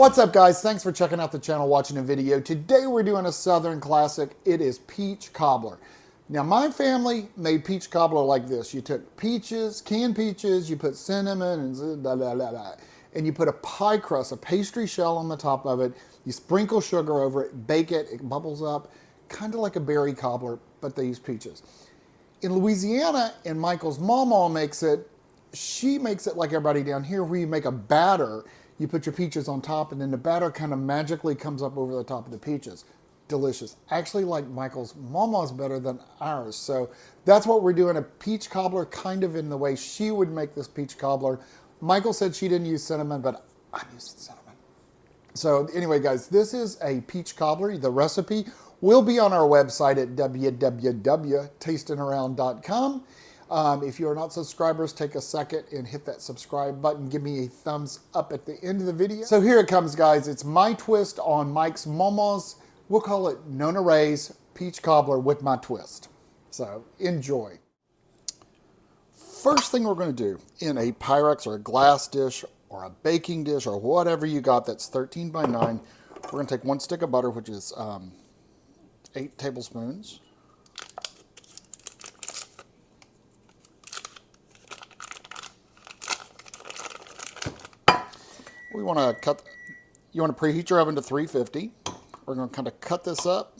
What's up, guys? Thanks for checking out the channel, watching a video. Today we're doing a Southern classic. It is peach cobbler. Now my family made peach cobbler like this. You took peaches, canned peaches, you put cinnamon and blah, blah, blah, blah, and you put a pie crust, a pastry shell on the top of it. You sprinkle sugar over it, bake it, it bubbles up, kind of like a berry cobbler, but they use peaches. In Louisiana, and Michael's mama makes it, she makes it like everybody down here, where you make a batter. You put your peaches on top, and then the batter kind of magically comes up over the top of the peaches. Delicious. Actually, like Michael's mama's better than ours. So that's what we're doing, a peach cobbler, kind of in the way she would make this peach cobbler. Michael said she didn't use cinnamon, but I'm using cinnamon. So anyway, guys, this is a peach cobbler. The recipe will be on our website at www.tastingaround.com. If you are not subscribers, take a second and hit that subscribe button. Give me a thumbs up at the end of the video. So here it comes, guys. It's my twist on Mike's mama's. We'll call it Nona Rae's peach cobbler with my twist. So enjoy. First thing we're going to do, in a pyrex or a glass dish or a baking dish or whatever you got that's 13 by 9, we're going to take 1 stick of butter, which is 8 tablespoons. We want to cut, you want to preheat your oven to 350. We're going to kind of cut this up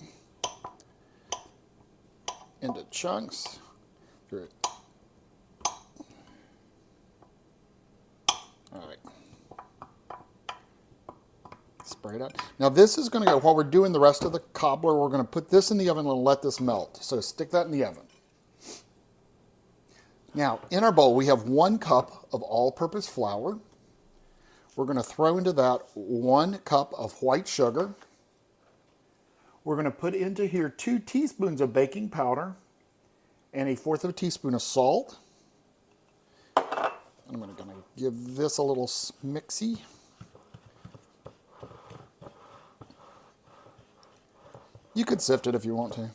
into chunks. All right. Spray it out. Now this is going to go, while we're doing the rest of the cobbler, we're going to put this in the oven and let this melt. So stick that in the oven. Now in our bowl we have 1 cup of all-purpose flour. We're going to throw into that 1 cup of white sugar. We're going to put into here 2 teaspoons of baking powder and 1/4 teaspoon of salt. I'm going to give this a little mixy. You could sift it if you want to.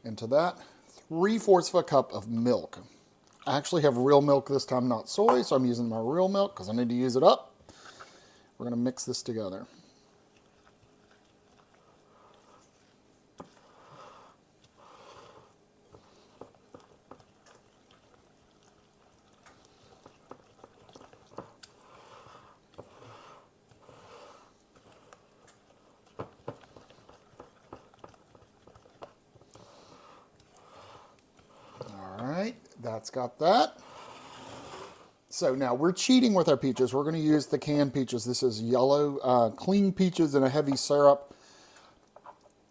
Into that, 3/4 of a cup of milk. I actually have real milk this time, not soy, so I'm using my real milk because I need to use it up. We're going to mix this together. That's got that. So now we're cheating with our peaches. We're going to use the canned peaches. This is yellow, clean peaches in a heavy syrup.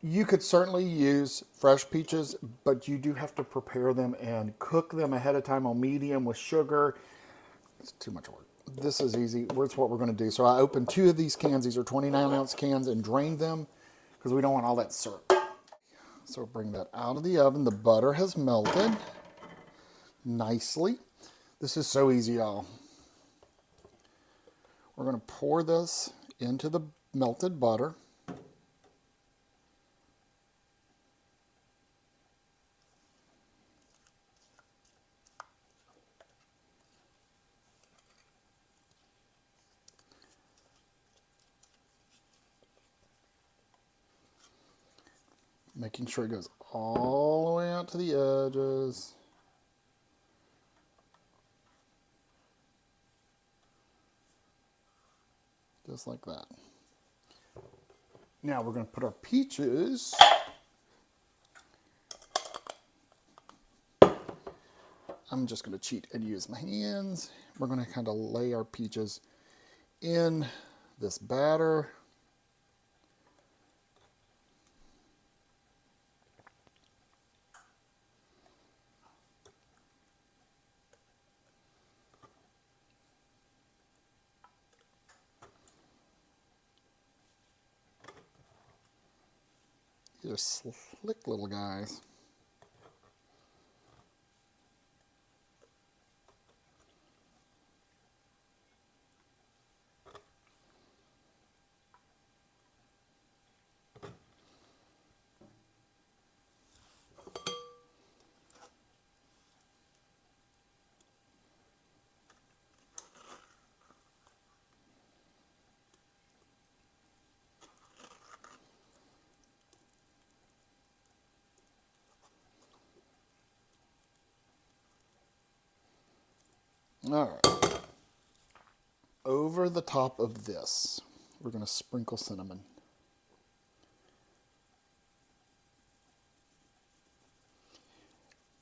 You could certainly use fresh peaches, but you do have to prepare them and cook them ahead of time on medium with sugar. It's too much work. This is easy. That's what we're going to do. So I opened 2 of these cans. These are 29-ounce cans, and drained them because we don't want all that syrup. So bring that out of the oven. The butter has melted nicely. This is so easy, y'all. We're going to pour this into the melted butter. Making sure it goes all the way out to the edges. Just like that. Now we're going to put our peaches I'm just going to cheat and use my hands. We're going to kind of lay our peaches in this batter. These are slick little guys. All right. Over the top of this, we're going to sprinkle cinnamon.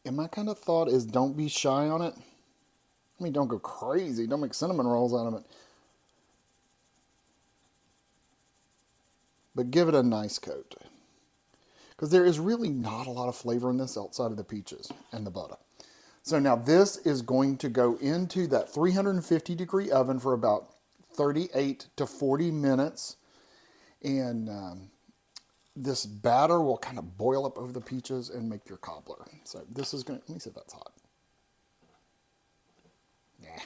And my kind of thought is don't be shy on it. I mean, don't go crazy. Don't make cinnamon rolls out of it. But give it a nice coat. Because there is really not a lot of flavor in this outside of the peaches and the butter. So now this is going to go into that 350-degree oven for about 38 to 40 minutes. And this batter will kind of boil up over the peaches and make your cobbler. So this is going to, let me see if that's hot. Yeah.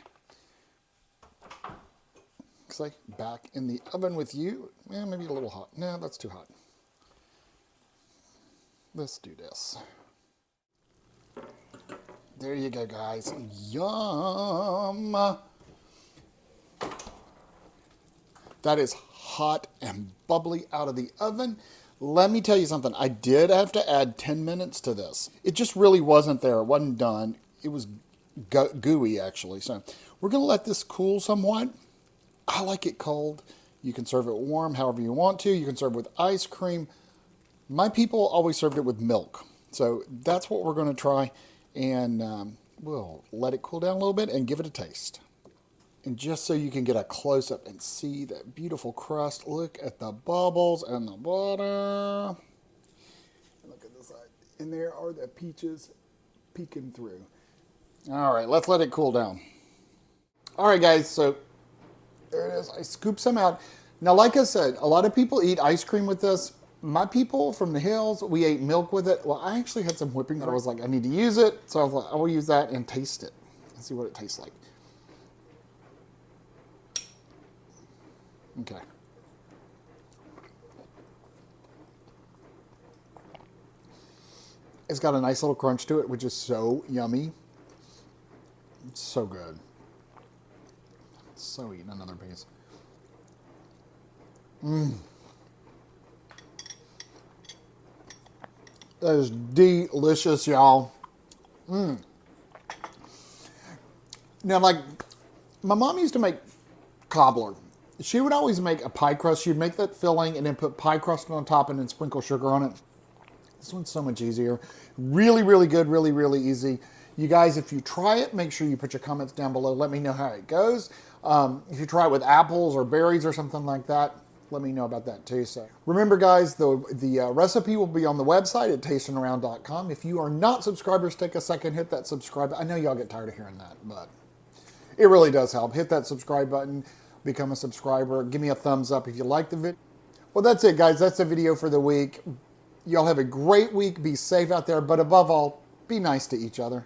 Looks like back in the oven with you. Yeah, maybe a little hot. No, that's too hot. Let's do this. There you go, guys. Yum! That is hot and bubbly out of the oven. Let me tell you something. I did have to add 10 minutes to this. It just really wasn't there. It wasn't done. It was gooey, actually. So we're going to let this cool somewhat. I like it cold. You can serve it warm however you want to. You can serve it with ice cream. My people always served it with milk. So that's what we're going to try. And we'll let it cool down a little bit and give it a taste. And just so you can get a close-up and see that beautiful crust, look at the bubbles and the butter. Look at the side. And there are the peaches peeking through. All right, let's let it cool down. All right, guys, so there it is. I scooped some out. Now, like I said, a lot of people eat ice cream with this. My people from the hills, we ate milk with it. Well, I actually had some whipping that I was like, I need to use it. So I was like, I will use that and taste it and see what it tastes like. Okay. It's got a nice little crunch to it, which is so yummy. It's so good. So eating another piece. Mmm. That is delicious, y'all. Mmm. Now, like, my mom used to make cobbler. She would always make a pie crust. She'd make that filling and then put pie crust on top and then sprinkle sugar on it. This one's so much easier. Really, really good. Really, really easy. You guys, if you try it, make sure you put your comments down below. Let me know how it goes. If you try it with apples or berries or something like that, let me know about that too. So remember, guys, the recipe will be on the website at tastingaround.com. If you are not subscribers, take a second, hit that subscribe. I know y'all get tired of hearing that, but it really does help. Hit that subscribe button, become a subscriber. Give me a thumbs up if you like the video. Well, that's it, guys. That's the video for the week. Y'all have a great week. Be safe out there, but above all, be nice to each other.